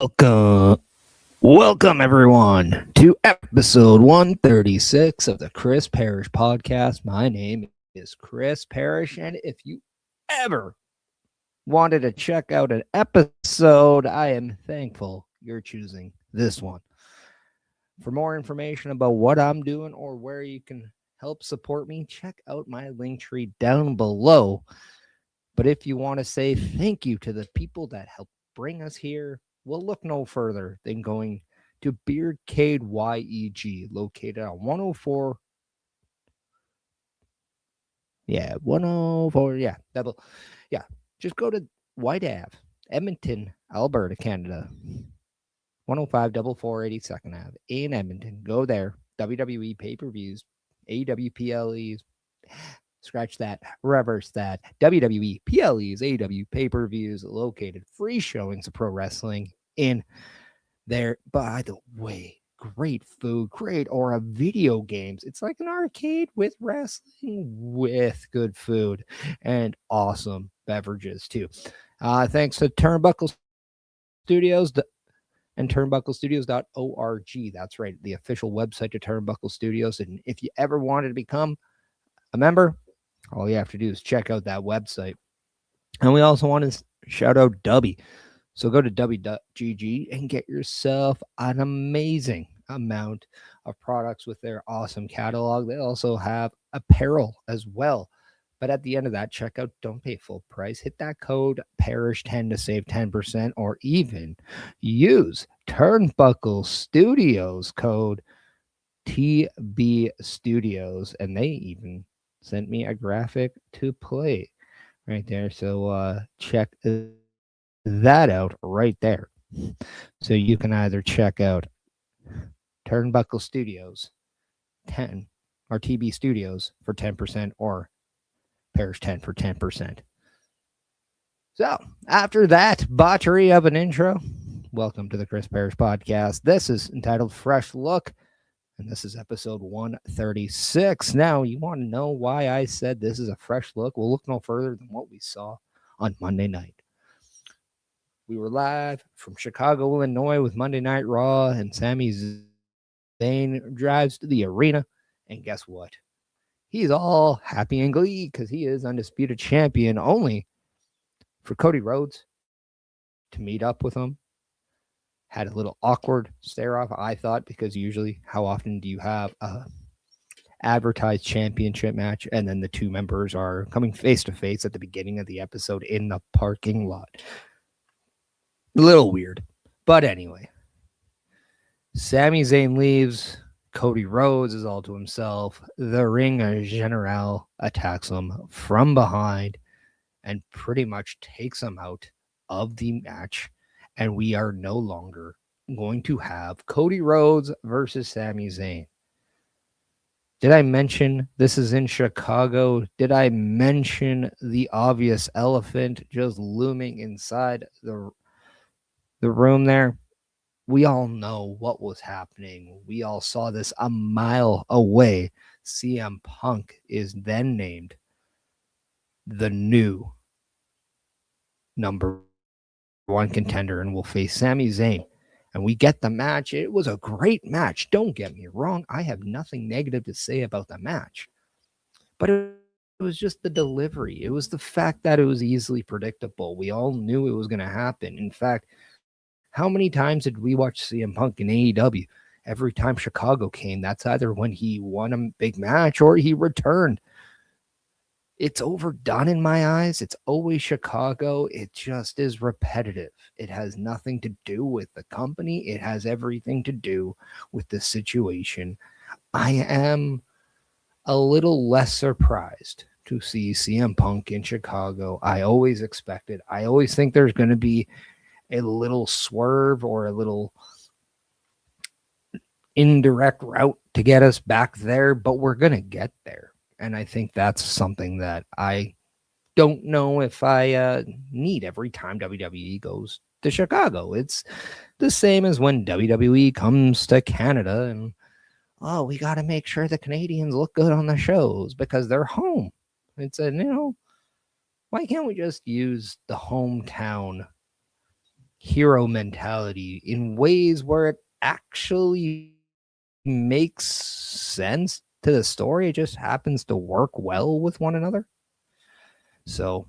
Welcome everyone to episode 136 of the Chris Parrish podcast. My name is Chris Parrish, and if you ever wanted to check out an episode, I am thankful you're choosing this one. For more information about what I'm doing or where you can help support me, check out my link tree down below. But if you want to say thank you to the people that helped bring us here, we'll look no further than going to Beardcade YEG, located on 104. Yeah, 104. Yeah, just go to White Ave, Edmonton, Alberta, Canada. 105 482nd Ave in Edmonton. Go there. WWE pay-per-views, AEW PLEs, scratch that, reverse that. WWE PLEs, AEW pay-per-views located. Free showings of pro wrestling in there. By the way, great food, great aura, video games. It's like an arcade with wrestling with good food and awesome beverages too. Thanks to Turnbuckle Studios and turnbucklestudios.org. That's right, the official website to Turnbuckle Studios. And if you ever wanted to become a member, all you have to do is check out that website. And we also want to shout out Dubby. So go to W.GG and get yourself an amazing amount of products with their awesome catalog. They also have apparel as well. But at the end of that checkout, don't pay full price. Hit that code PARISH10 to save 10%, or even use Turnbuckle Studios code TB Studios. And they even sent me a graphic to play right there. So check that out right there. So you can either check out Turnbuckle Studios 10 or TB Studios for 10% or Parish 10 for 10%. So after that botchery of an intro, welcome to the Chris Parrish podcast. This is entitled Fresh Look, and this is episode 136. Now, you want to know why I said this is a fresh look? We'll look no further than what we saw on Monday night. We were live from Chicago, Illinois with Monday Night Raw, and Sami Zayn drives to the arena, and guess what? He's all happy and glee because he is undisputed champion, only for Cody Rhodes to meet up with him. Had a little awkward stare-off, I thought, because usually how often do you have a advertised championship match and then the two members are coming face-to-face at the beginning of the episode in the parking lot? A little weird. But anyway, Sami Zayn leaves. Cody Rhodes is all to himself. The Ring General attacks him from behind and pretty much takes him out of the match. And we are no longer going to have Cody Rhodes versus Sami Zayn. Did I mention this is in Chicago? Did I mention the obvious elephant just looming inside the room there? We all know what was happening. We all saw this a mile away. CM Punk is then named the new number one contender and will face Sami Zayn. And we get the match. It was a great match. Don't get me wrong. I have nothing negative to say about the match. But it was just the delivery. It was the fact that it was easily predictable. We all knew it was going to happen. In fact, how many times did we watch CM Punk in AEW? Every time Chicago came, that's either when he won a big match or he returned. It's overdone in my eyes. It's always Chicago. It just is repetitive. It has nothing to do with the company. It has everything to do with the situation. I am a little less surprised to see CM Punk in Chicago. I always expect it. I always think there's going to be a little swerve or a little indirect route to get us back there, but we're going to get there. And I think that's something that I don't know if I need every time WWE goes to Chicago. It's the same as when WWE comes to Canada and, oh, we got to make sure the Canadians look good on the shows because they're home. It's why can't we just use the hometown hero mentality in ways where it actually makes sense to the story. It just happens to work well with one another. So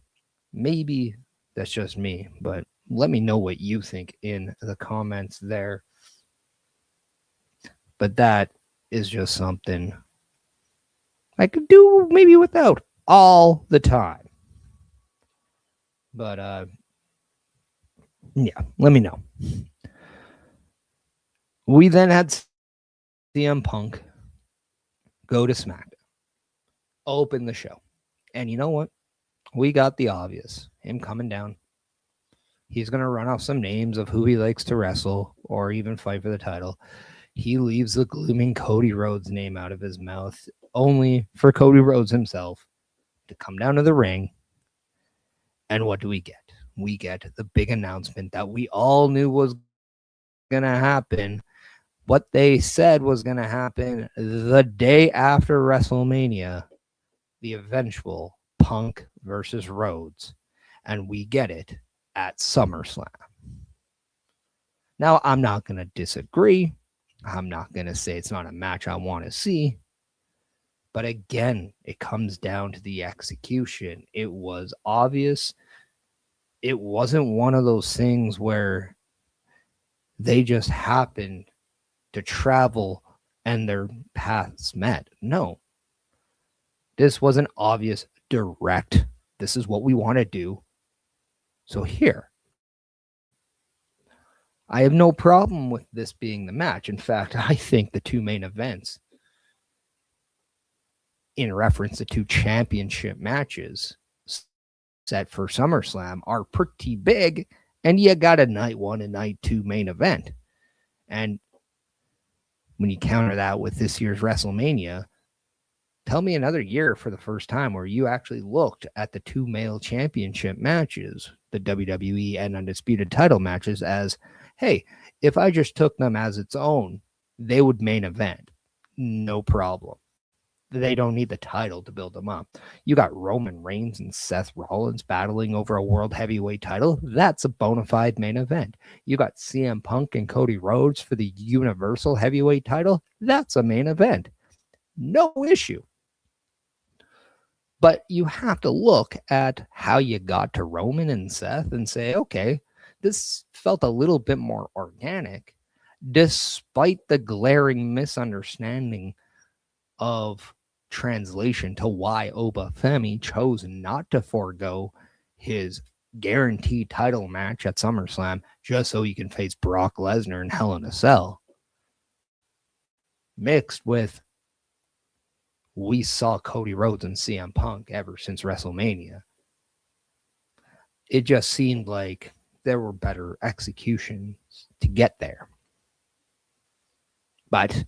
maybe that's just me, but let me know what you think in the comments there. But that is just something I could do maybe without all the time. But yeah, let me know. We then had CM Punk go to SmackDown, open the show. And you know what? We got the obvious. Him coming down. He's going to run off some names of who he likes to wrestle or even fight for the title. He leaves the glooming Cody Rhodes name out of his mouth, only for Cody Rhodes himself to come down to the ring. And what do we get? We get the big announcement that we all knew was going to happen. What they said was going to happen the day after WrestleMania, the eventual Punk versus Rhodes. And we get it at SummerSlam. Now, I'm not going to disagree. I'm not going to say it's not a match I want to see. But again, it comes down to the execution. It was obvious. It wasn't one of those things where they just happened to travel and their paths met. No. This was an obvious, direct, this is what we want to do. So here. I have no problem with this being the match. In fact, I think the two main events, in reference to two championship matches set for SummerSlam, are pretty big, and you got a night one and night two main event. And when you counter that with this year's WrestleMania, tell me another year for the first time where you actually looked at the two male championship matches, the WWE and Undisputed title matches, as, hey, if I just took them as its own, they would main event. No problem. They don't need the title to build them up. You got Roman Reigns and Seth Rollins battling over a world heavyweight title. That's a bona fide main event. You got CM Punk and Cody Rhodes for the Universal Heavyweight title. That's a main event. No issue. But you have to look at how you got to Roman and Seth and say, okay, this felt a little bit more organic, despite the glaring misunderstanding of translation to why Obafemi chose not to forego his guaranteed title match at SummerSlam just so he can face Brock Lesnar in Hell in a Cell. Mixed with, we saw Cody Rhodes and CM Punk ever since WrestleMania. It just seemed like there were better executions to get there. But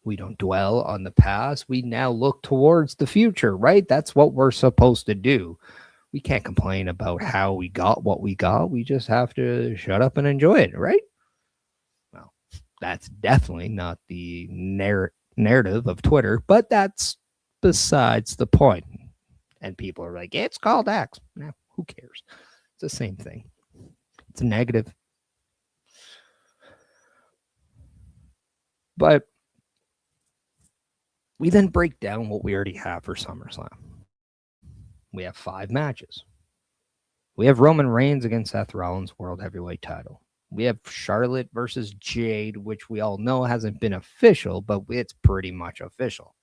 we don't dwell on the past. We now look towards the future, right? That's what we're supposed to do. We can't complain about how we got what we got. We just have to shut up and enjoy it, right? Well, that's definitely not the narrative of Twitter, but that's besides the point. And people are like, it's called X. Nah, who cares? It's the same thing. It's a negative. But we then break down what we already have for SummerSlam. We have 5 matches. We have Roman Reigns against Seth Rollins World Heavyweight title. We have Charlotte versus Jade, which we all know hasn't been official, but it's pretty much official.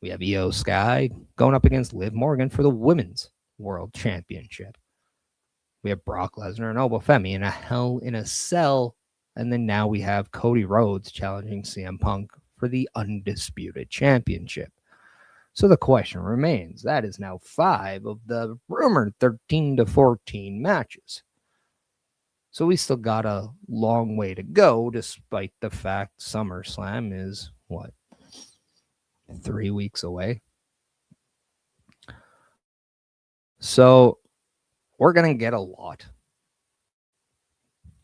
We have Io Sky going up against Liv Morgan for the Women's World Championship. We have Brock Lesnar and Obafemi in a Hell in a Cell. And then now we have Cody Rhodes challenging CM Punk for the Undisputed Championship. So the question remains, that is now 5 of the rumored 13 to 14 matches. So we still got a long way to go, despite the fact SummerSlam is, 3 weeks away. So we're going to get a lot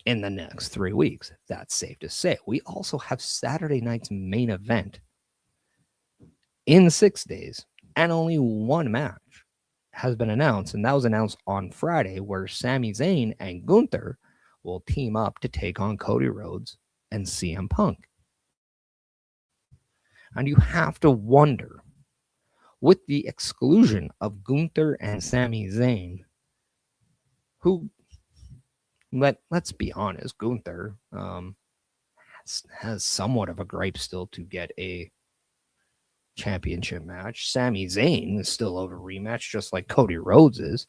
in the next 3 weeks. That's safe to say. We also have Saturday night's main event in 6 days, and only one match has been announced, and that was announced on Friday, where Sami Zayn and Gunther will team up to take on Cody Rhodes and CM Punk. And you have to wonder, with the exclusion of Gunther and Sami Zayn, who, let's be honest, Gunther has somewhat of a gripe still to get a championship match. Sami Zayn is still over rematch, just like Cody Rhodes is.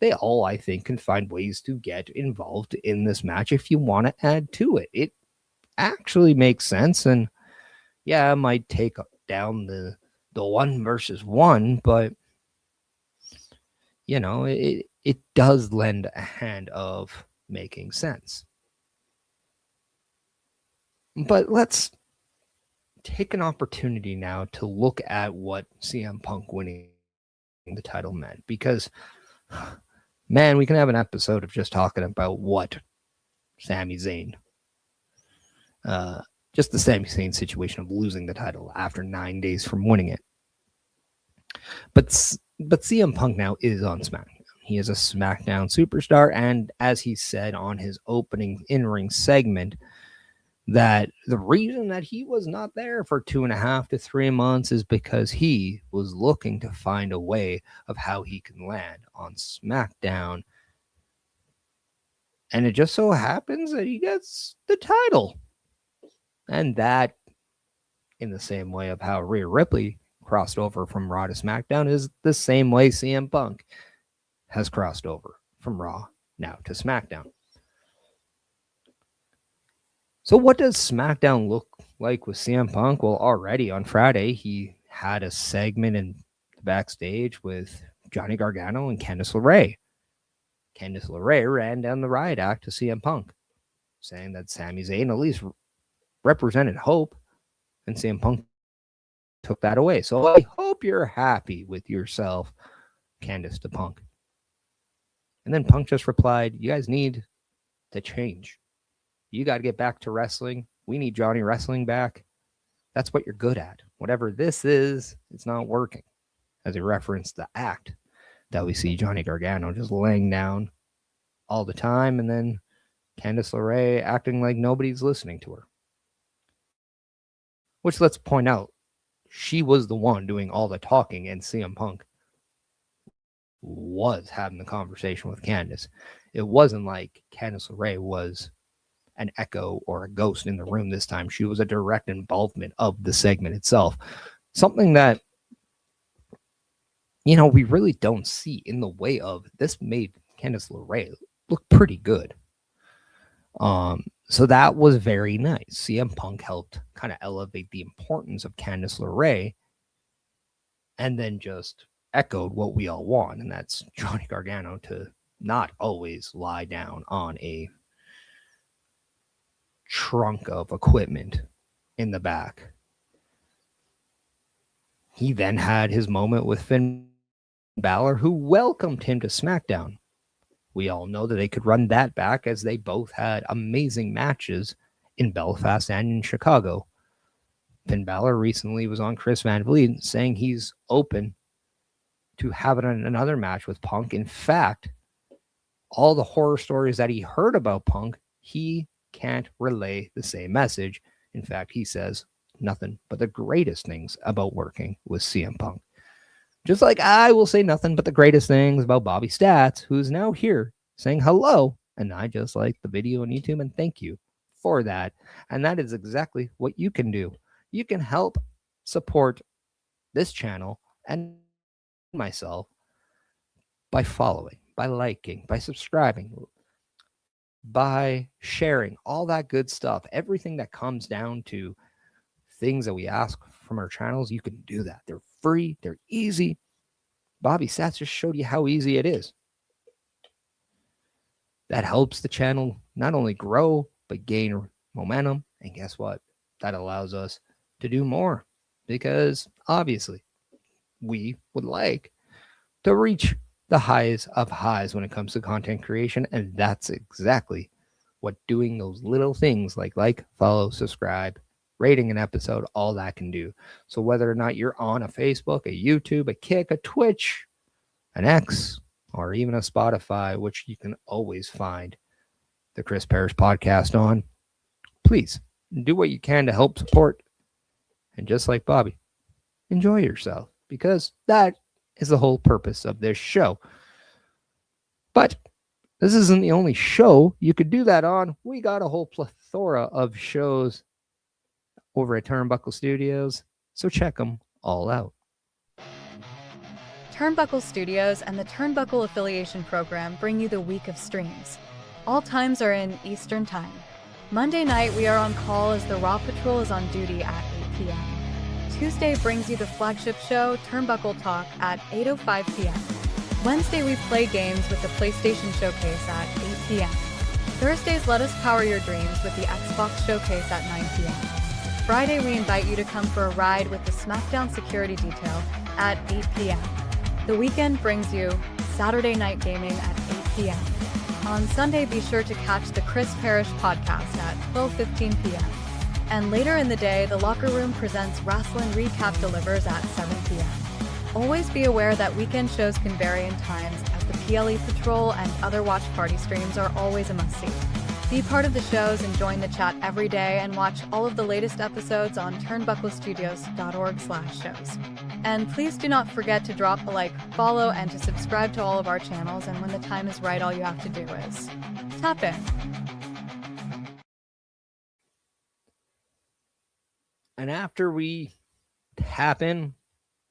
They all, I think, can find ways to get involved in this match if you want to add to it. It actually makes sense, and yeah, it might take down the 1 versus 1, but you know, it does lend a hand of making sense. But let's take an opportunity now to look at what CM Punk winning the title meant, because man, we can have an episode of just talking about what Sami Zayn, just the Sami Zayn situation of losing the title after 9 days from winning it. But CM Punk now is on SmackDown. He is a SmackDown superstar, and as he said on his opening in-ring segment, that the reason that he was not there for 2.5 to 3 months is because he was looking to find a way of how he can land on SmackDown. And it just so happens that he gets the title. And that, in the same way of how Rhea Ripley crossed over from Raw to SmackDown, is the same way CM Punk has crossed over from Raw now to SmackDown. So what does SmackDown look like with CM Punk? Well, already on Friday, he had a segment in the backstage with Johnny Gargano and Candice LeRae. Candice LeRae ran down the riot act to CM Punk, saying that Sami Zayn at least represented hope, and CM Punk took that away. So I hope you're happy with yourself, Candice to Punk. And then Punk just replied, you guys need to change. You got to get back to wrestling. We need Johnny Wrestling back. That's what you're good at. Whatever this is, it's not working. As he referenced the act that we see Johnny Gargano just laying down all the time, and then Candice LeRae acting like nobody's listening to her. Which, let's point out, she was the one doing all the talking, and CM Punk was having the conversation with Candice. It wasn't like Candice LeRae was an echo or a ghost in the room this time. She was a direct involvement of the segment itself. Something that, you know, we really don't see in the way of this made Candice LeRae look pretty good. So that was very nice. CM Punk helped kind of elevate the importance of Candice LeRae, and then just echoed what we all want, and that's Johnny Gargano to not always lie down on a trunk of equipment in the back. He then had his moment with Finn Balor, who welcomed him to SmackDown. We all know that they could run that back, as they both had amazing matches in Belfast and in Chicago. Finn Balor recently was on Chris Van Vliet saying he's open to having another match with Punk. In fact, all the horror stories that he heard about Punk, he can't relay the same message. In fact, he says nothing but the greatest things about working with CM Punk. Just like I will say nothing but the greatest things about Bobby Stats, who's now here saying hello. And I just like the video on YouTube, and thank you for that. And that is exactly what you can do. You can help support this channel and myself by following, by liking, by subscribing, by sharing, all that good stuff. Everything that comes down to things that we ask from our channels, you can do that. They're free, they're easy. Bobby Stats just showed you how easy it is. That helps the channel not only grow, but gain momentum. And guess what? That allows us to do more, because obviously we would like to reach the highs of highs when it comes to content creation. And that's exactly what doing those little things like, follow, subscribe, rating an episode, all that can do. So whether or not you're on a Facebook, a YouTube, a Kick, a Twitch, an X, or even a Spotify, which you can always find the Chris Parrish podcast on, please do what you can to help support. And just like Bobby, enjoy yourself, because that is the whole purpose of this show. But this isn't the only show you could do that on. We got a whole plethora of shows over at Turnbuckle Studios, so check them all out. Turnbuckle Studios and the Turnbuckle Affiliation Program bring you the week of streams. All times are in Eastern Time. Monday night, we are on call as the Raw Patrol is on duty at 8 p.m. Tuesday brings you the flagship show, Turnbuckle Talk, at 8:05 p.m. Wednesday, we play games with the PlayStation Showcase at 8 p.m. Thursdays, let us power your dreams with the Xbox Showcase at 9 p.m. Friday, we invite you to come for a ride with the SmackDown Security Detail at 8 p.m. The weekend brings you Saturday Night Gaming at 8 p.m. On Sunday, be sure to catch the Chris Parrish podcast at 12:15 p.m. And later in the day, the Locker Room presents Wrestling Recap Delivers at 7 p.m. Always be aware that weekend shows can vary in times, as the PLE Patrol and other watch party streams are always a must-see. Be part of the shows and join the chat every day, and watch all of the latest episodes on turnbucklestudios.org/shows. And please do not forget to drop a like, follow, and to subscribe to all of our channels, and when the time is right, all you have to do is tap in. And after we tap in,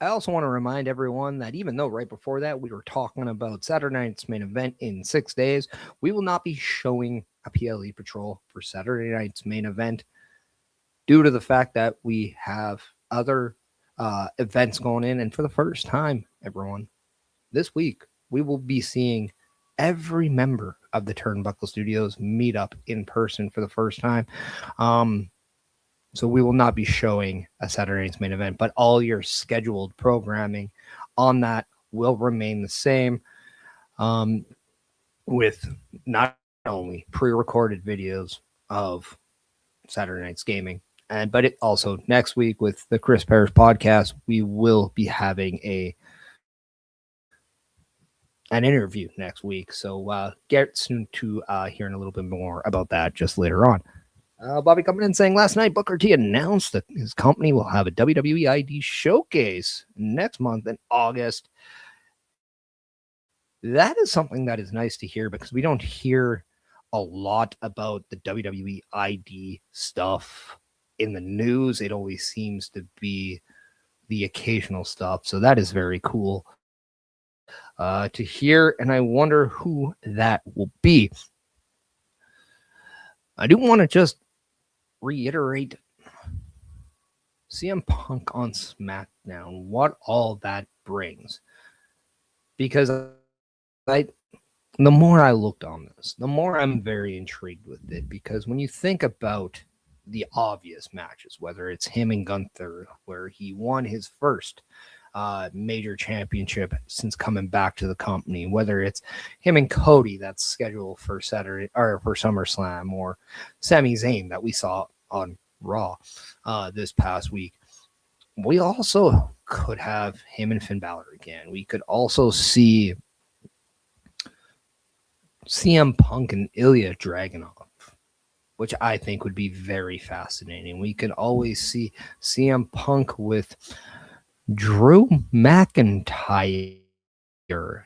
I also want to remind everyone that even though right before that we were talking about Saturday night's main event in 6 days, we will not be showing a PLE Patrol for Saturday night's main event due to the fact that we have other events going in. And for the first time, everyone, this week, we will be seeing every member of the Turnbuckle Studios meet up in person for the first time. So we will not be showing a Saturday night's main event, but all your scheduled programming on that will remain the same, with not only pre-recorded videos of Saturday night's gaming, but it also next week with the Chris Parrish podcast, we will be having an interview next week. So get soon to hearing a little bit more about that just later on. Bobby coming in saying, last night Booker T announced that his company will have a WWE ID showcase next month in August. That is something that is nice to hear, because we don't hear a lot about the WWE ID stuff in the news. It always seems to be the occasional stuff. So that is very cool to hear. And I wonder who that will be. I do want to just reiterate CM Punk on SmackDown, what all that brings. Because the more I looked on this, the more I'm very intrigued with it. Because when you think about the obvious matches, whether it's him and Gunther, where he won his first major championship since coming back to the company, whether it's him and Cody that's scheduled for Saturday or for SummerSlam, or Sami Zayn that we saw on Raw this past week. We also could have him and Finn Balor again. We could also see CM Punk and Ilya Dragunov, which I think would be very fascinating. We could always see CM Punk with Drew McIntyre.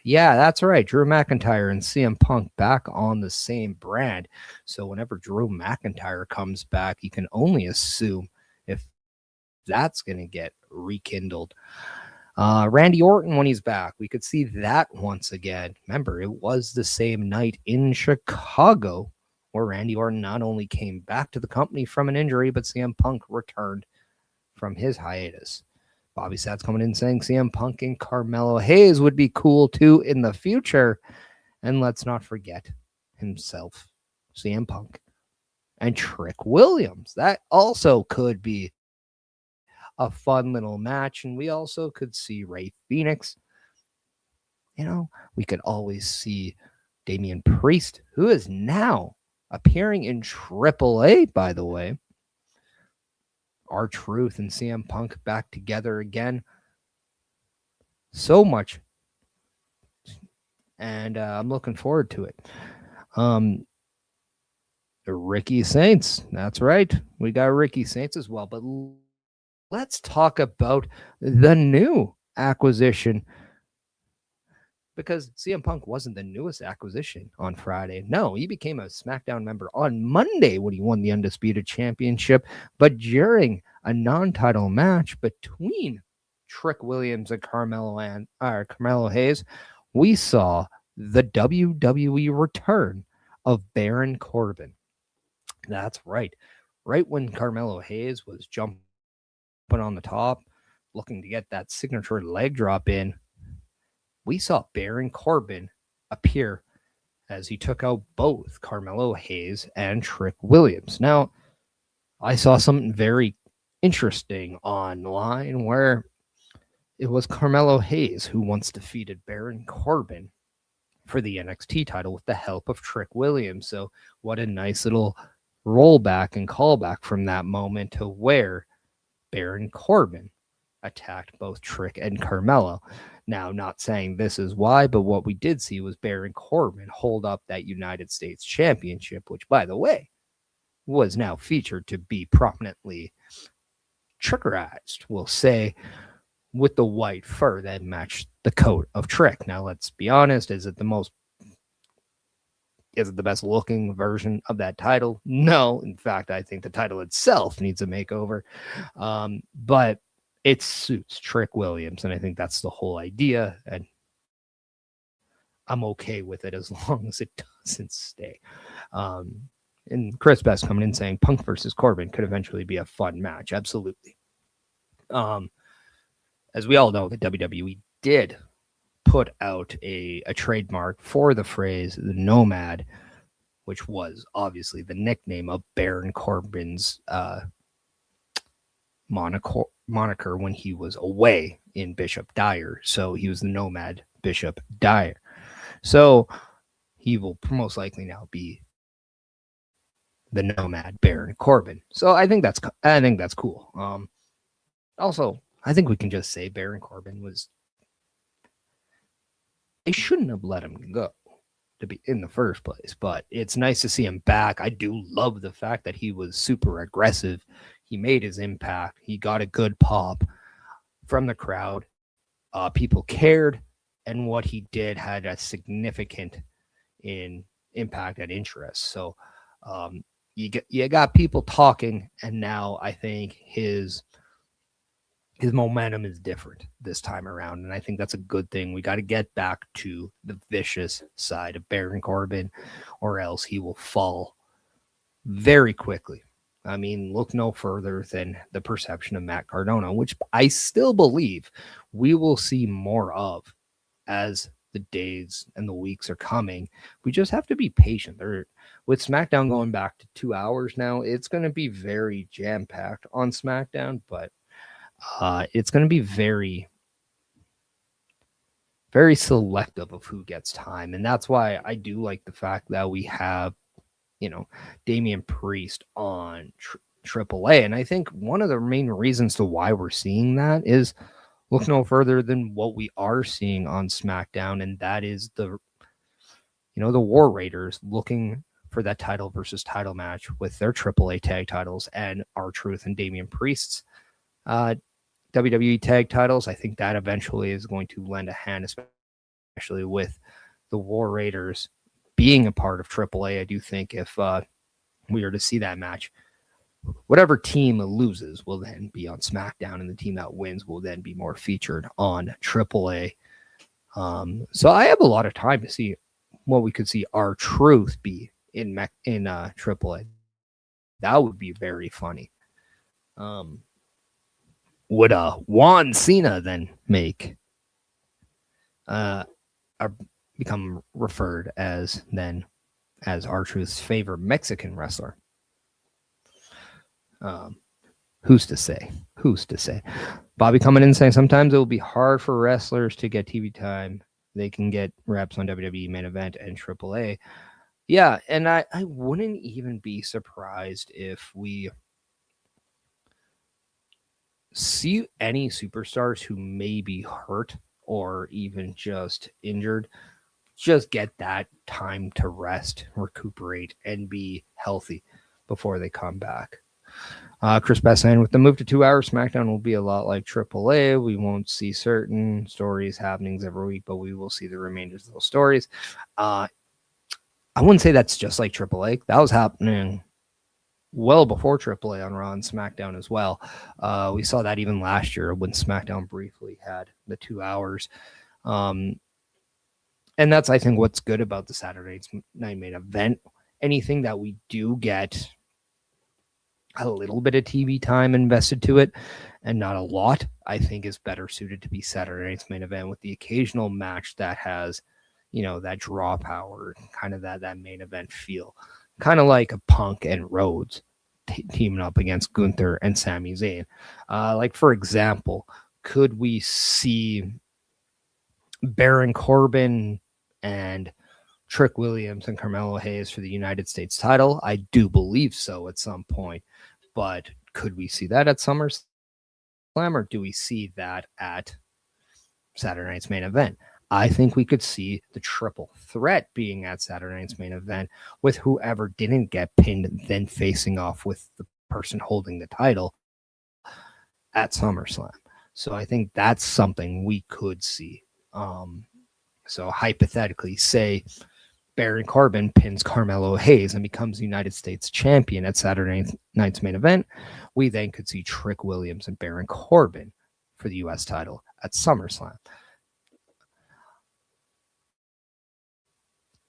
Yeah, that's right. Drew McIntyre and CM Punk back on the same brand. So whenever Drew McIntyre comes back, you can only assume if that's going to get rekindled. Randy Orton, when he's back, we could see that once again. Remember, it was the same night in Chicago where Randy Orton not only came back to the company from an injury, but CM Punk returned from his hiatus. Bobby Sats coming in saying CM Punk and Carmelo Hayes would be cool too in the future. And let's not forget himself, CM Punk, and Trick Williams. That also could be a fun little match. And we also could see Ray Phoenix. You know, we could always see Damian Priest, who is now appearing in AAA, by the way. R-Truth and CM Punk back together again. So much. And I'm looking forward to it. Ricky Saints. That's right. We got Ricky Saints as well. But let's talk about the new acquisition, because CM Punk wasn't the newest acquisition on Friday. No, he became a SmackDown member on Monday when he won the Undisputed Championship. But during a non-title match between Trick Williams and Carmelo Hayes, we saw the WWE return of Baron Corbin. That's right. Right when Carmelo Hayes was jumping on the top, looking to get that signature leg drop in, we saw Baron Corbin appear as he took out both Carmelo Hayes and Trick Williams. Now, I saw something very interesting online where it was Carmelo Hayes who once defeated Baron Corbin for the NXT title with the help of Trick Williams. So, what a nice little rollback and callback from that moment to where Baron Corbin attacked both Trick and Carmelo. Now, not saying this is why, but what we did see was Baron Corbin hold up that United States Championship, which, by the way, was now featured to be prominently trickerized, we'll say, with the white fur that matched the coat of Trick. Now, let's be honest, is it the best looking version of that title? No. In fact, I think the title itself needs a makeover. But it suits Trick Williams, and I think that's the whole idea, and I'm okay with it as long as it doesn't stay. And Chris Best coming in saying Punk versus Corbin could eventually be a fun match. Absolutely. As we all know, the WWE did put out a trademark for the phrase the Nomad, which was obviously the nickname of Baron Corbin's moniker when he was away in Bishop Dyer. So he was the Nomad Bishop Dyer. So he will most likely now be the Nomad Baron Corbin. So I think that's cool. Also, I think we can just say Baron Corbin was. They shouldn't have let him go to be in the first place, but it's nice to see him back. I do love the fact that he was super aggressive. He made his impact. He got a good pop from the crowd. People cared, and what he did had a significant impact and interest. So you got people talking, and now I think his momentum is different this time around, and I think that's a good thing. We got to get back to the vicious side of Baron Corbin, or else he will fall very quickly. I mean, look no further than the perception of Matt Cardona, which I still believe we will see more of as the days and the weeks are coming. We just have to be patient. With SmackDown going back to 2 hours now, it's going to be very jam-packed on SmackDown, but it's going to be very, very selective of who gets time. And that's why I do like the fact that we have, Damian Priest on AAA. And I think one of the main reasons to why we're seeing that is look no further than what we are seeing on SmackDown. And that is the War Raiders looking for that title versus title match with their AAA tag titles and R-Truth and Damian Priest's WWE tag titles. I think that eventually is going to lend a hand, especially with the War Raiders being a part of AAA. I do think if we are to see that match, whatever team loses will then be on SmackDown, and the team that wins will then be more featured on AAA. So I have a lot of time to see what we could see R-Truth be in AAA. That would be very funny. Would Juan Cena then become referred as R-Truth's favorite Mexican wrestler? Who's to say? Bobby coming in saying sometimes it will be hard for wrestlers to get TV time. They can get reps on WWE Main Event and AAA. Yeah, and I wouldn't even be surprised if we see any superstars who may be hurt or even just injured just get that time to rest, recuperate, and be healthy before they come back. Chris Best saying, with the move to 2 hours, SmackDown will be a lot like AAA. We won't see certain stories happenings every week, but we will see the remainders of those stories. I wouldn't say that's just like AAA. That was happening well before AAA on Raw and SmackDown as well. We saw that even last year when SmackDown briefly had the 2 hours. And that's, I think, what's good about the Saturday Night Main Event. Anything that we do get a little bit of TV time invested to it and not a lot, I think is better suited to be Saturday Night's Main Event, with the occasional match that has, that draw power, kind of that main event feel, kind of like a Punk and Rhodes teaming up against Gunther and Sami Zayn. Like, for example, could we see Baron Corbin and Trick Williams and Carmelo Hayes for the United States title? I do believe so at some point, but could we see that at SummerSlam, or do we see that at Saturday Night's Main Event? I think we could see the triple threat being at Saturday Night's Main Event, with whoever didn't get pinned then facing off with the person holding the title at SummerSlam. So I think that's something we could see. So hypothetically, say Baron Corbin pins Carmelo Hayes and becomes United States champion at Saturday Night's Main Event, we then could see Trick Williams and Baron Corbin for the U.S. title at SummerSlam.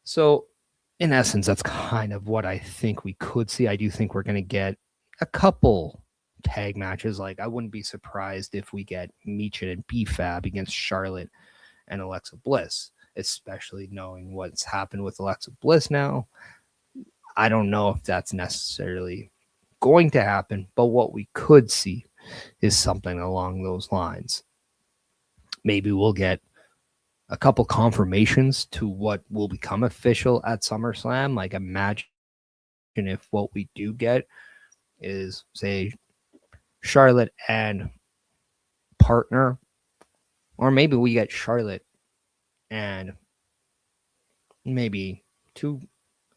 So, in essence, that's kind of what I think we could see. I do think we're going to get a couple tag matches. Like, I wouldn't be surprised if we get Michin and B-Fab against Charlotte and Alexa Bliss, especially knowing what's happened with Alexa Bliss now. I don't know if that's necessarily going to happen, but what we could see is something along those lines. Maybe we'll get a couple confirmations to what will become official at SummerSlam. Like, imagine if what we do get is, say, Charlotte and partner, or maybe we get Charlotte and maybe two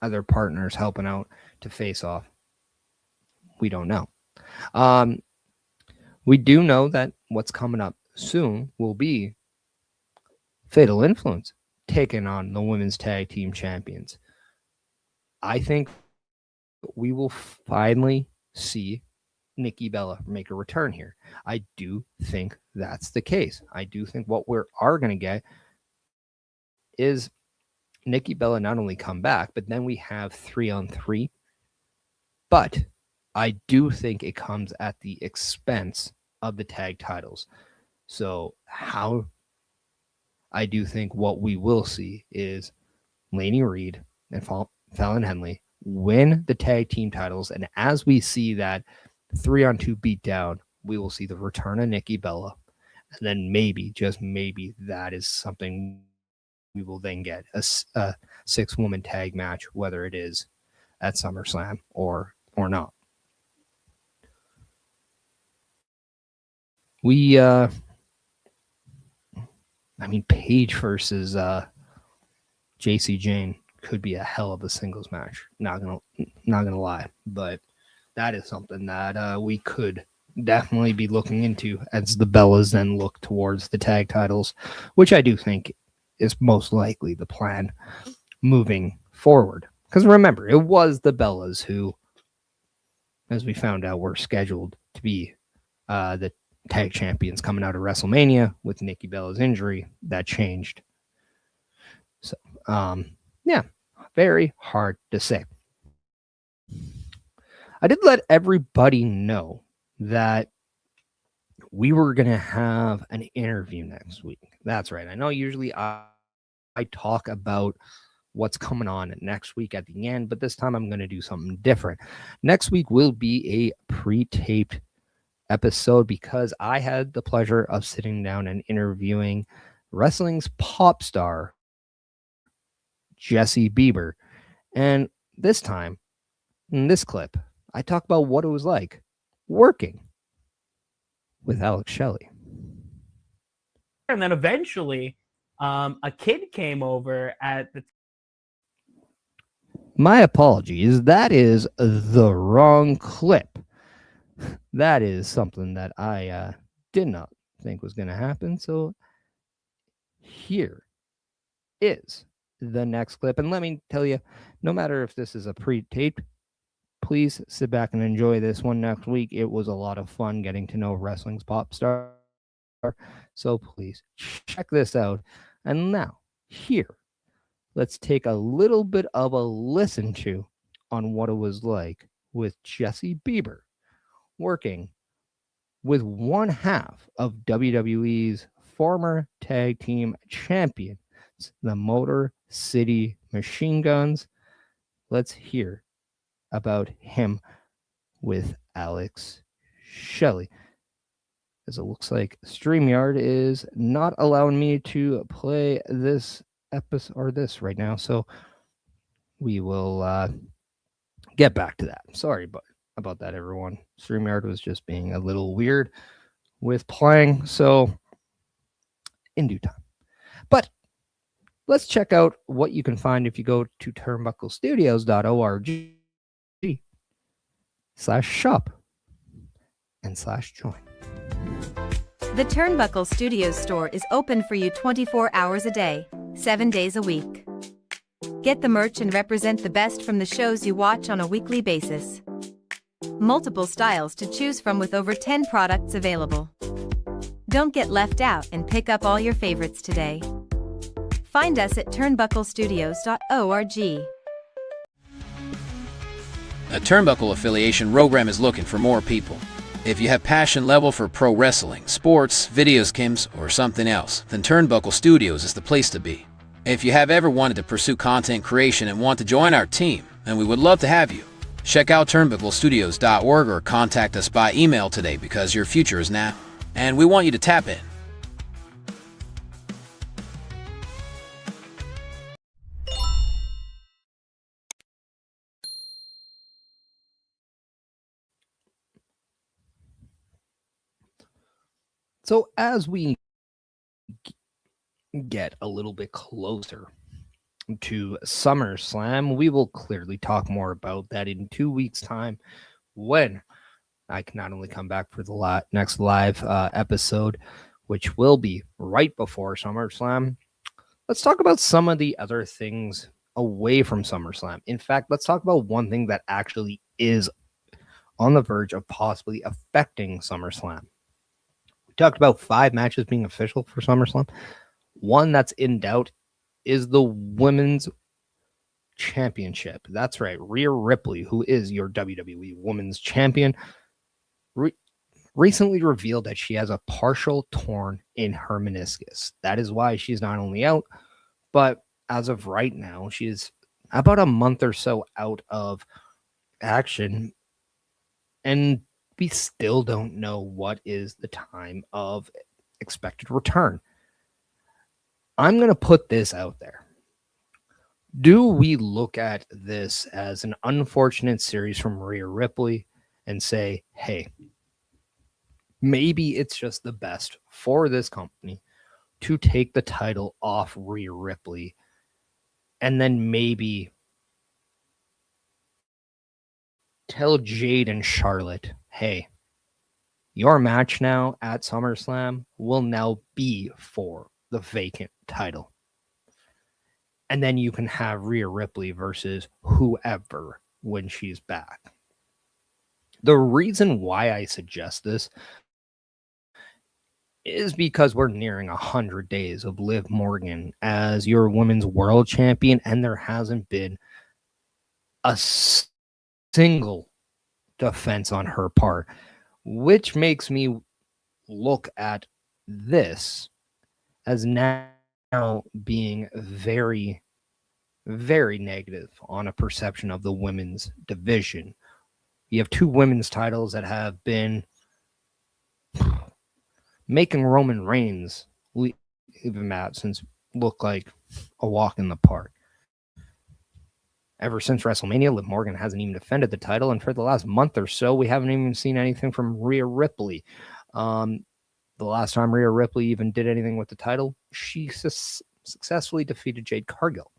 other partners helping out to face off. We don't know. We do know that what's coming up soon will be Fatal Influence taking on the women's tag team champions. I think we will finally see Nikki Bella make a return here. I do think that's the case. I do think what we are going to get is Nikki Bella not only come back, but then we have 3-on-3. But I do think it comes at the expense of the tag titles. So I do think what we will see is Laney Reed and Fallon Henley win the tag team titles. And as we see that 3-on-2 beatdown, we will see the return of Nikki Bella. And then maybe, just maybe, that is something we will then get a 6-woman tag match, whether it is at SummerSlam or not. Paige versus JC Jane could be a hell of a singles match. Not gonna lie, but that is something that we could definitely be looking into as the Bellas then look towards the tag titles, which I do think is most likely the plan moving forward. Because remember, it was the Bellas who, as we found out, were scheduled to be the tag champions coming out of WrestleMania. With Nikki Bella's injury, that changed. So, very hard to say. I did let everybody know that we were going to have an interview next week. That's right. I know usually I talk about what's coming on next week at the end, but this time I'm going to do something different. Next week will be a pre-taped episode because I had the pleasure of sitting down and interviewing wrestling's pop star, Jesse Bieber. And this time, in this clip, I talk about what it was like working with Alex Shelley. And then eventually A kid came over at the My apologies. That is the wrong clip. That is something that I did not think was going to happen. So here is the next clip. And let me tell you, no matter if this is a pre-taped, please sit back and enjoy this one next week. It was a lot of fun getting to know wrestling's pop star. So please check this out. And now, here, let's take a little bit of a listen to on what it was like with Jesse Bieber working with one half of WWE's former tag team champions, the Motor City Machine Guns. Let's hear about him with Alex Shelley. As it looks like StreamYard is not allowing me to play this episode or this right now, so we will get back to that. Sorry about that, everyone. StreamYard was just being a little weird with playing, so in due time. But let's check out what you can find if you go to turnbucklestudios.org/shop and /join. The Turnbuckle Studios store is open for you 24 hours a day, 7 days a week. Get the merch and represent the best from the shows you watch on a weekly basis. Multiple styles to choose from with over 10 products available. Don't get left out and pick up all your favorites today. Find us at turnbucklestudios.org. A Turnbuckle affiliation program is looking for more people. If you have passion level for pro wrestling, sports, videos games, or something else, then Turnbuckle Studios is the place to be. If you have ever wanted to pursue content creation and want to join our team, then we would love to have you. Check out turnbucklestudios.org or contact us by email today because your future is now, and we want you to tap in. So as we get a little bit closer to SummerSlam, we will clearly talk more about that in 2 weeks' time when I can not only come back for the next live episode, which will be right before SummerSlam. Let's talk about some of the other things away from SummerSlam. In fact, let's talk about one thing that actually is on the verge of possibly affecting SummerSlam. Talked about 5 matches being official for SummerSlam. One that's in doubt is the Women's Championship. That's right. Rhea Ripley, who is your WWE Women's Champion, recently revealed that she has a partial torn in her meniscus. That is why she's not only out, but as of right now, she is about a month or so out of action. And we still don't know what is the time of expected return. I'm going to put this out there. Do we look at this as an unfortunate series from Rhea Ripley and say, hey, maybe it's just the best for this company to take the title off Rhea Ripley and then maybe tell Jade and Charlotte, hey, your match now at SummerSlam will now be for the vacant title. And then you can have Rhea Ripley versus whoever when she's back. The reason why I suggest this is because we're nearing 100 days of Liv Morgan as your women's world champion, and there hasn't been a single defense on her part, which makes me look at this as now being very, very negative on a perception of the women's division. You have 2 women's titles that have been making Roman Reigns even since look like a walk in the park. Ever since WrestleMania, Liv Morgan hasn't even defended the title, and for the last month or so, we haven't even seen anything from Rhea Ripley. The last time Rhea Ripley even did anything with the title, she successfully defeated Jade Cargill.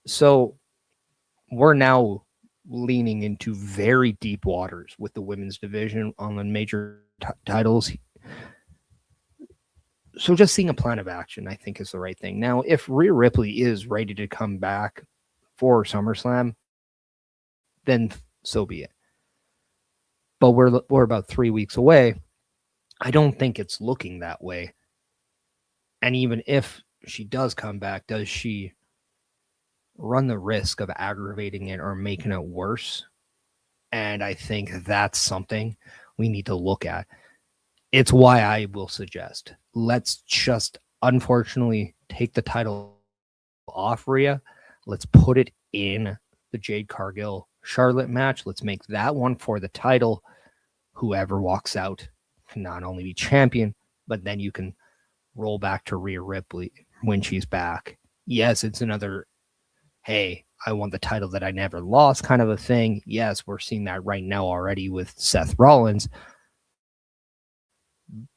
So we're now leaning into very deep waters with the women's division on the major titles. So just seeing a plan of action, I think, is the right thing. Now, if Rhea Ripley is ready to come back for SummerSlam, then so be it. But we're about 3 weeks away. I don't think it's looking that way. And even if she does come back, does she run the risk of aggravating it or making it worse? And I think that's something we need to look at. It's why I will suggest, let's just unfortunately take the title off Rhea. Let's put it in the Jade Cargill Charlotte match. Let's make that one for the title. Whoever walks out can not only be champion, but then you can roll back to Rhea Ripley when she's back. Yes, it's another, hey, I want the title that I never lost kind of a thing. Yes, we're seeing that right now already with Seth Rollins.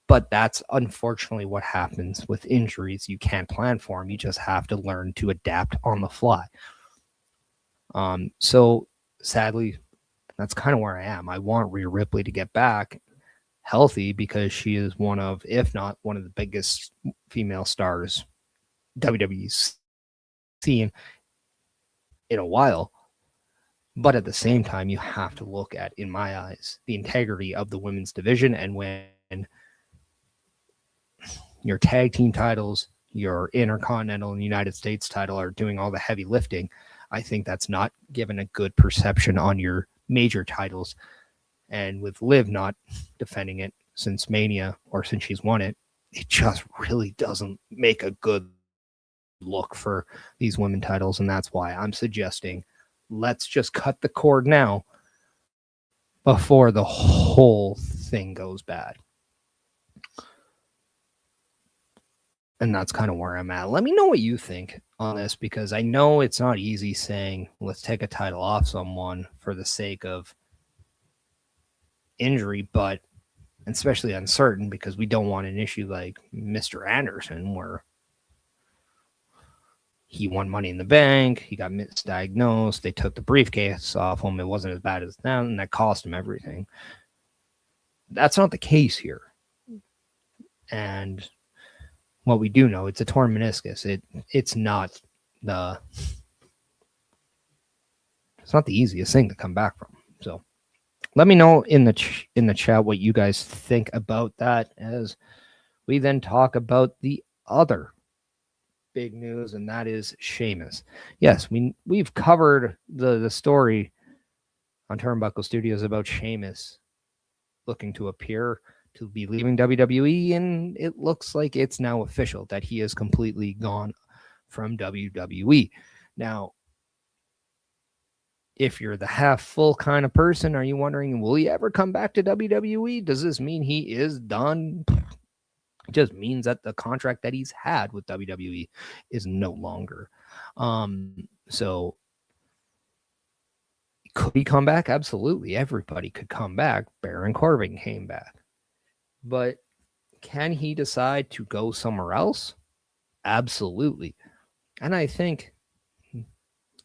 But that's unfortunately what happens with injuries. You can't plan for them. You just have to learn to adapt on the fly. So sadly, that's kind of where I am. I want Rhea Ripley to get back healthy because she is one of, if not one of the biggest female stars WWE's seen in a while. But at the same time, you have to look at, in my eyes, the integrity of the women's division. And when your tag team titles, your Intercontinental and United States title are doing all the heavy lifting, I think that's not given a good perception on your major titles. And with Liv not defending it since Mania or since she's won it, it just really doesn't make a good look for these women titles. And that's why I'm suggesting let's just cut the cord now before the whole thing goes bad. And that's kind of where I'm at. Let me know what you think on this, because I know it's not easy saying, let's take a title off someone for the sake of injury, but especially uncertain, because we don't want an issue like Mr. Anderson, where he won Money in the Bank, he got misdiagnosed, they took the briefcase off him, it wasn't as bad as that, and that cost him everything. That's not the case here. And what we do know, it's a torn meniscus. It's not the easiest thing to come back from. So let me know in the chat what you guys think about that, as we then talk about the other big news, and that is Sheamus. Yes, we've covered the story on Turnbuckle Studios about Sheamus looking to appear to be leaving WWE, and it looks like it's now official that he is completely gone from WWE. Now, if you're the half full kind of person, are you wondering, will he ever come back to WWE? Does this mean he is done? It just means that the contract that he's had with WWE is no longer. So could he come back? Absolutely. Everybody could come back. Baron Corbin came back. But can he decide to go somewhere else? Absolutely. And I think,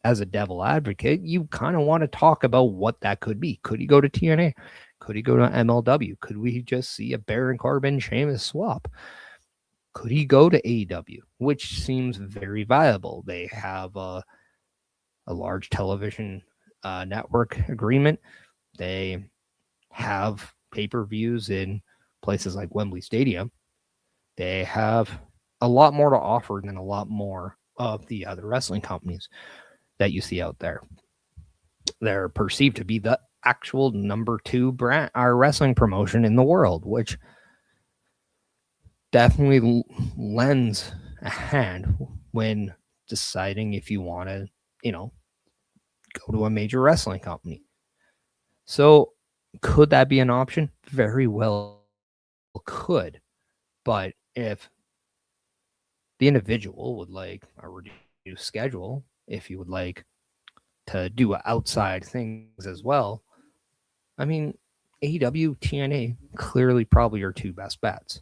as a devil advocate, you kind of want to talk about what that could be. Could he go to TNA? Could he go to MLW? Could we just see a Baron Corbin Sheamus swap? Could he go to AEW, which seems very viable? They have a large television network agreement. They have pay-per-views in places like Wembley Stadium. They have a lot more to offer than a lot more of the other wrestling companies that you see out there. They're perceived to be the actual number 2 brand, our wrestling promotion in the world, which definitely lends a hand when deciding if you want to, go to a major wrestling company. So could that be an option? Very well could. But if the individual would like a reduced schedule, if you would like to do outside things as well, I mean, AEW, TNA clearly probably your 2 best bets.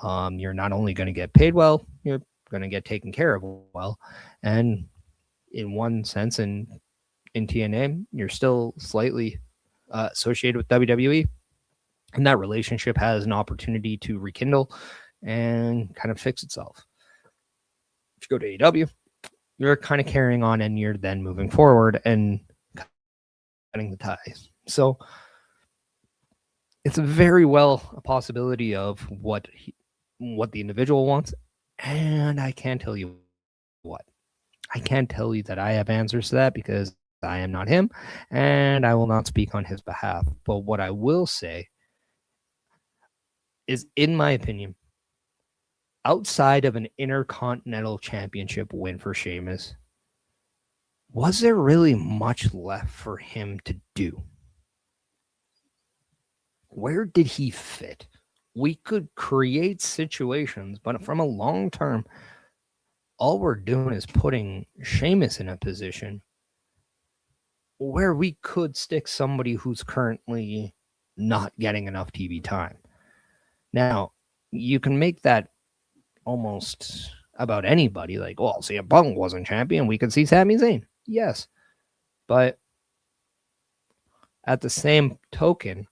You're not only going to get paid well, you're going to get taken care of well. And in one sense, in TNA, you're still slightly associated with WWE, and that relationship has an opportunity to rekindle and kind of fix itself. If you go to AEW, you're kind of carrying on, and you're then moving forward and cutting the ties. So it's very well a possibility of what the individual wants, and I can't tell you what. I can't tell you that I have answers to that because I am not him, and I will not speak on his behalf. But what I will say is, in my opinion, outside of an Intercontinental Championship win for Sheamus, was there really much left for him to do? Where did he fit? We could create situations, but from a long term, all we're doing is putting Sheamus in a position where we could stick somebody who's currently not getting enough TV time. Now, you can make that almost about anybody. Like, well, CM Punk wasn't champion. We could see Sami Zayn. Yes. But at the same token,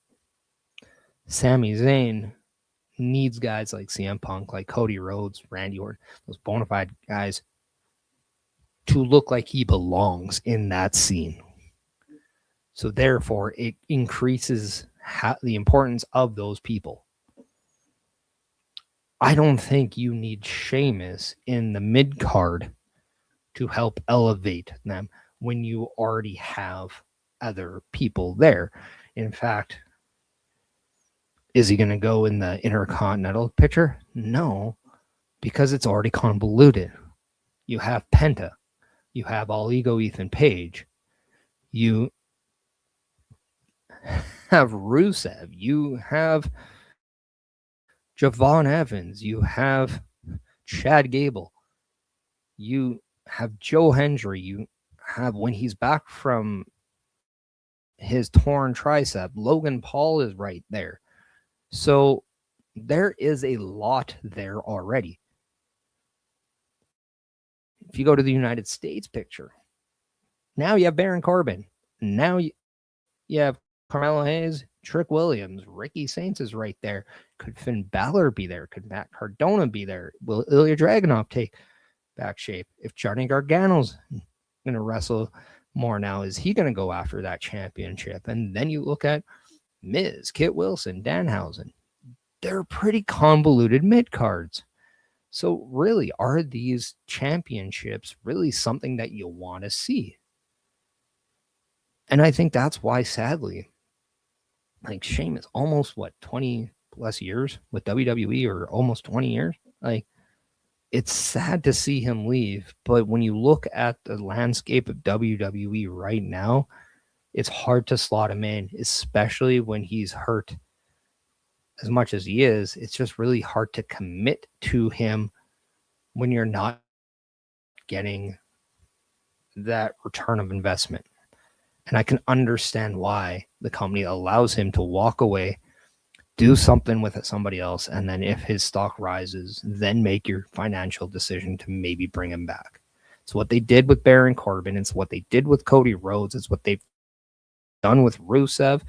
Sami Zayn needs guys like CM Punk, like Cody Rhodes, Randy Orton, those bona fide guys, to look like he belongs in that scene. So therefore, it increases the importance of those people. I don't think you need Sheamus in the mid card to help elevate them when you already have other people there. In fact, is he going to go in the Intercontinental picture? No, because it's already convoluted. You have Penta. You have All Ego Ethan Page. You have Rusev. You have Javon Evans. You have Chad Gable. You have Joe Hendry. You have, when he's back from his torn tricep, Logan Paul is right there. So there is a lot there already. If you go to the United States picture, now you have Baron Corbin. Now you have Carmelo Hayes, Trick Williams, Ricky Saints is right there. Could Finn Balor be there? Could Matt Cardona be there? Will Ilya Dragunov take back shape? If Johnny Gargano's going to wrestle more now, is he going to go after that championship? And then you look at Miz, Kit Wilson, Danhausen. They're pretty convoluted mid-cards. So really, are these championships really something that you want to see? And I think that's why, sadly, like Sheamus, almost 20 plus years with WWE, or almost 20 years. Like, it's sad to see him leave. But when you look at the landscape of WWE right now, it's hard to slot him in, especially when he's hurt as much as he is. It's just really hard to commit to him when you're not getting that return of investment. And I can understand why the company allows him to walk away, do something with somebody else, and then if his stock rises, then make your financial decision to maybe bring him back. It's what they did with Baron Corbin. It's what they did with Cody Rhodes. It's what they've done with Rusev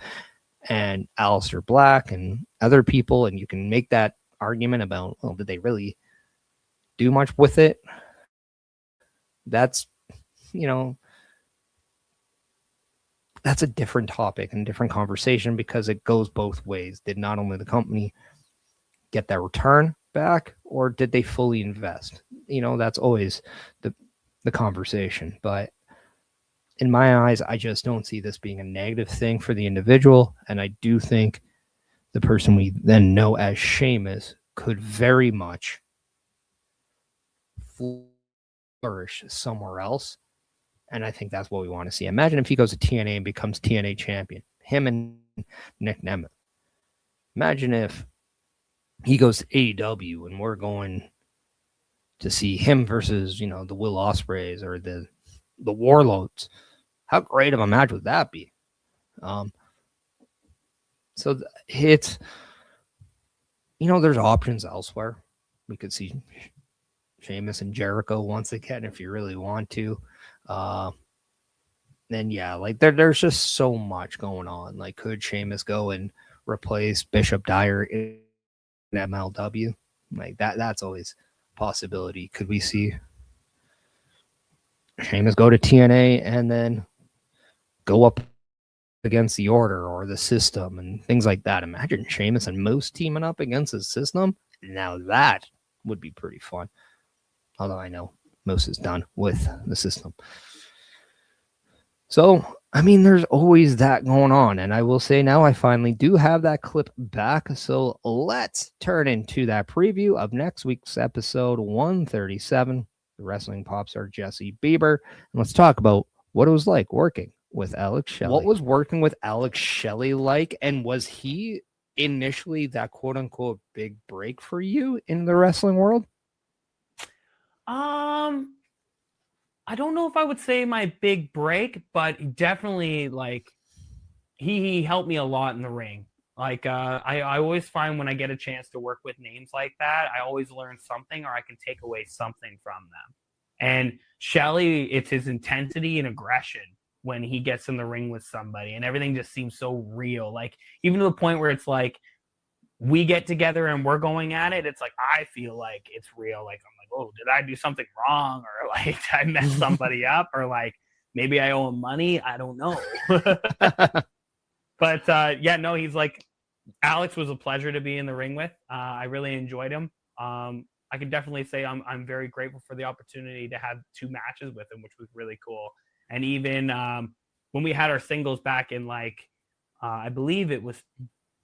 and Aleister Black and other people. And you can make that argument about, well, did they really do much with it? That's, that's a different topic and different conversation, because it goes both ways. Did not only the company get their return back, or did they fully invest? That's always the conversation. But in my eyes, I just don't see this being a negative thing for the individual. And I do think the person we then know as Sheamus could very much flourish somewhere else. And I think that's what we want to see. Imagine if he goes to TNA and becomes TNA champion, him and Nick Nemeth. Imagine if he goes to AEW and we're going to see him versus, the Will Ospreays or the Warlords. How great of a match would that be? So it's, there's options elsewhere. We could see Sheamus and Jericho once again if you really want to. Then yeah, like there's just so much going on. Like, could Sheamus go and replace Bishop Dyer in MLW? Like that's always a possibility. Could we see Sheamus go to TNA and then go up against the Order or the System and things like that? Imagine Sheamus and Moose teaming up against the System. Now that would be pretty fun. Although I know Moose is done with the System. So, I mean, there's always that going on. And I will say now I finally do have that clip back. So let's turn into that preview of next week's episode 137. The wrestling pop star Jesse Bieber. And let's talk about what it was like working with Alex Shelley. What was working with Alex Shelley like? And was he initially that quote unquote big break for you in the wrestling world? I don't know if I would say my big break, but definitely like he helped me a lot in the ring. Like I always find when I get a chance to work with names like that, I always learn something or I can take away something from them. And Shelley, it's his intensity and aggression when he gets in the ring with somebody, and everything just seems so real. Like even to the point where it's like we get together and we're going at it, it's like I feel like it's real. Like I'm like, oh, did I do something wrong? Or like did I mess somebody up? Or like maybe I owe him money. I don't know. But yeah, no, he's like, Alex was a pleasure to be in the ring with. I really enjoyed him. I can definitely say I'm very grateful for the opportunity to have 2 matches with him, which was really cool. And even when we had our singles back in like, I believe it was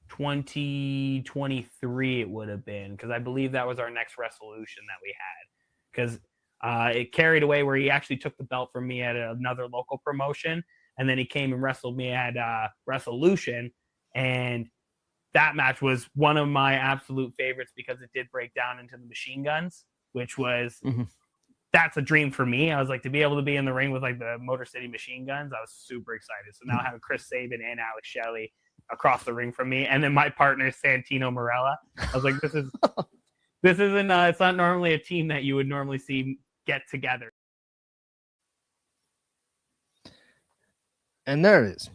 2023 it would have been, because I believe that was our next resolution that we had, because it carried away where he actually took the belt from me at another local promotion, and then he came and wrestled me at Resolution, and that match was one of my absolute favorites because it did break down into the machine guns, which was that's a dream for me. I was like, to be able to be in the ring with like the Motor City Machine Guns, I was super excited. So now having Chris Sabin and Alex Shelley across the ring from me, and then my partner Santino Marella, I was like, this isn't it's not normally a team that you would normally see get together. And there it is,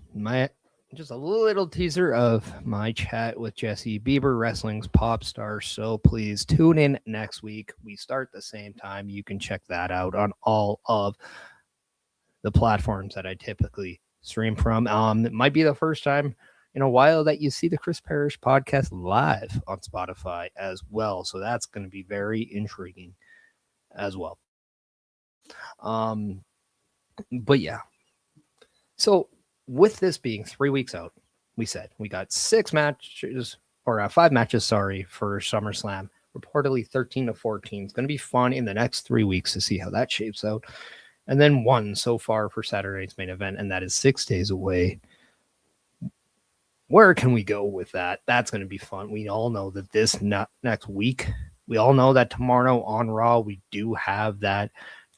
just a little teaser of my chat with Jesse Bieber, wrestling's pop star. So please tune in next week. We start the same time. You can check that out on all of the platforms that I typically stream from. It might be the first time in a while that you see the Chris Parrish podcast live on Spotify as well. So that's going to be very intriguing as well. But yeah. So with this being 3 weeks out, we said we got 5 matches, for SummerSlam, reportedly 13 to 14. It's going to be fun in the next 3 weeks to see how that shapes out. And then 1 so far for Saturday's main event, and that is 6 days away. Where can we go with that? That's going to be fun. We all know that this next week, we all know that tomorrow on Raw, we do have that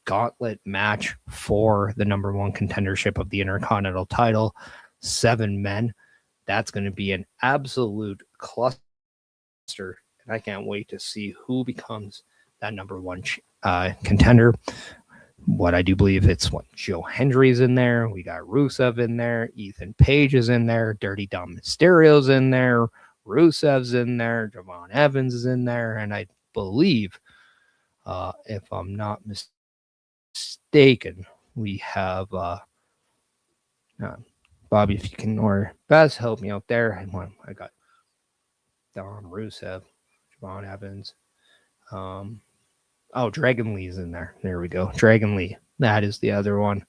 gauntlet match for the number 1 contendership of the Intercontinental title, 7 men. That's going to be an absolute cluster, and I can't wait to see who becomes that number 1 contender. What I do believe it's Joe Hendry's in there. We got Rusev in there. Ethan Page is in there. Dirty Dom Mysterio's in there. Rusev's in there. Javon Evans is in there. And I believe, if I'm not mistaken, we have Bobby, if you can, or Baz, help me out there. I got Dom, Rusev, Javon Evans. Dragon Lee's in there. There we go. Dragon Lee. That is the other one.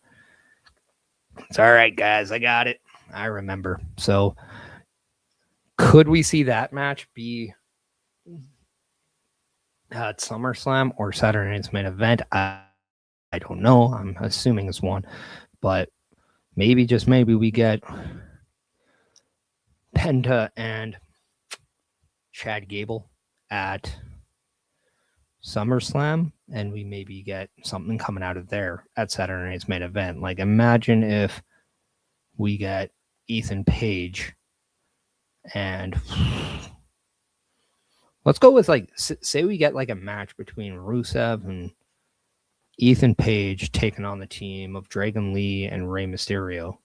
It's all right, guys. I got it. I remember. So could we see that match be at SummerSlam or Saturday night's main event? I don't know. I'm assuming it's one. But maybe, just maybe, we get Penta and Chad Gable at SummerSlam, and we maybe get something coming out of there at Saturday night's main event. Like, imagine if we get Ethan Page and Let's go with like, say we get like a match between Rusev and Ethan Page taking on the team of Dragon Lee and Rey Mysterio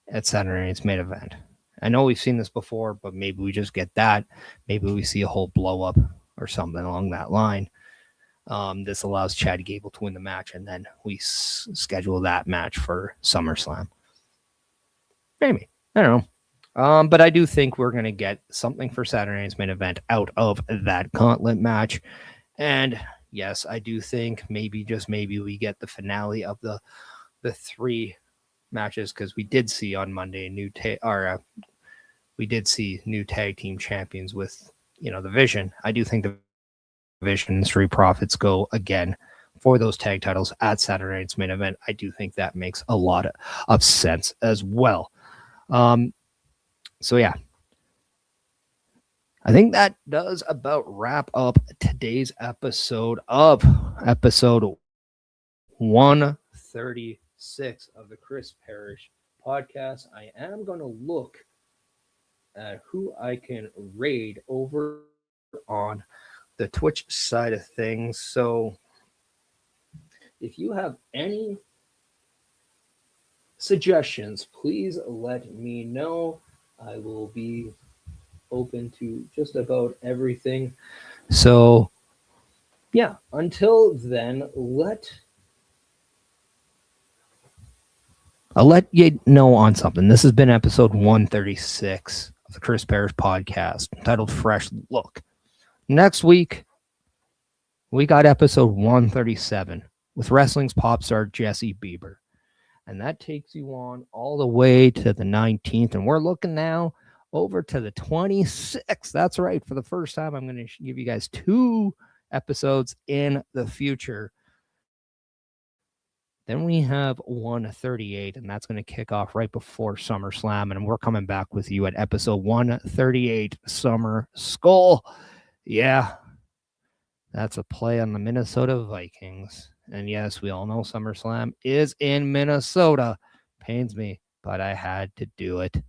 at Saturday night's main event. I know we've seen this before, but maybe we just get that. Maybe we see a whole blow up or something along that line. This allows Chad Gable to win the match, and then we schedule that match for SummerSlam. Maybe. I don't know. But I do think we're going to get something for Saturday night's main event out of that gauntlet match. And yes, I do think maybe, just maybe, we get the finale of the 3 matches, because we did see on Monday we did see new tag team champions with, the Vision. I do think the Vision and Street Profits go again for those tag titles at Saturday night's main event. I do think that makes a lot of sense as well. So yeah, I think that does about wrap up today's episode of episode 136 of the Chris Parrish podcast. I am going to look at who I can raid over on the Twitch side of things. So if you have any suggestions, please let me know. I will be open to just about everything. So yeah, until then, I'll let you know on something. This has been episode 136 of the Chris Parrish podcast, titled Fresh Look. Next week, we got episode 137 with wrestling's pop star Jesse Bieber. And that takes you on all the way to the 19th. And we're looking now over to the 26th. That's right. For the first time, I'm going to give you guys 2 episodes in the future. Then we have 138, and that's going to kick off right before SummerSlam. And we're coming back with you at episode 138, Summer Skull. Yeah, that's a play on the Minnesota Vikings. And yes, we all know SummerSlam is in Minnesota. Pains me, but I had to do it. At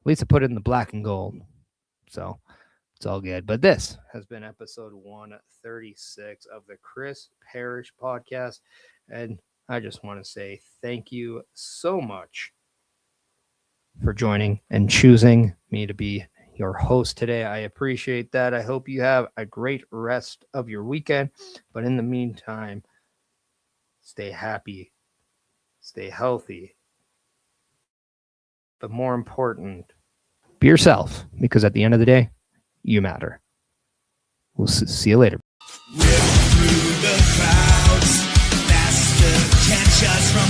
least I put it in the black and gold. So it's all good. But this has been episode 136 of the Chris Parrish podcast. And I just want to say thank you so much for joining and choosing me to be your host today. I appreciate that. I hope you have a great rest of your weekend. But in the meantime, stay happy, stay healthy. But more important, be yourself, because at the end of the day, you matter. We'll see you later. Rip through the crowds, faster, catch us from